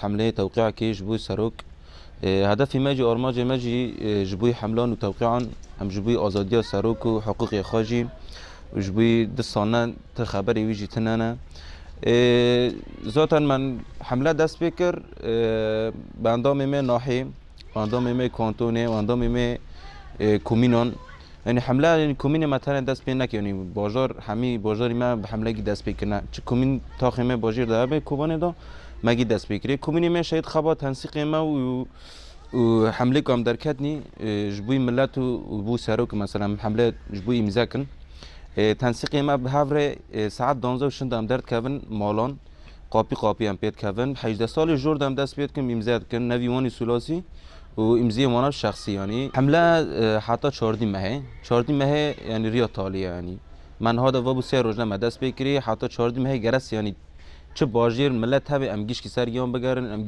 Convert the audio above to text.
حمله توقيع كي جبوي سروك هدفي ماجي أرماجي ماجي جبوي حملان وتوقيعا هم جبوي آزادية سروك وحقوق خاجي وجبوي دستانا تخبري ويجي تنانا ذاتا من حمله دست بکر به اندام می ناحیه و اندام می کانتونه و اندام می کومینان یعنی حمله یعنی کومین مثلا دست بین نکنی یعنی بازار همی بازاری ما به حمله کی دست بکنه چه کومین تاخی ما بازار داره به کوبانه دا مگی دست بکری کومینی ما شاید خبا تنسیق ما و حمله کام در کدنی جبوی ملت و بو سروک مثلا حمله جبوی امزاکن تنسیق ما به هفره ساعت 12 و شندم درد کردن مالان قاپی هم پیدا کردن 18 سال جوردم دست پیدا کردم امضا کردن نویوانی سلاسی و امضای وانا شخصی یعنی حمله حتی 14 ماه یعنی ریا تالیه یعنی من هذا وابو سه روز نم دست بکری حتی 14 ماه گرس یعنی چه باجیر ملت هبه ام گیش کی سر گیان بگرن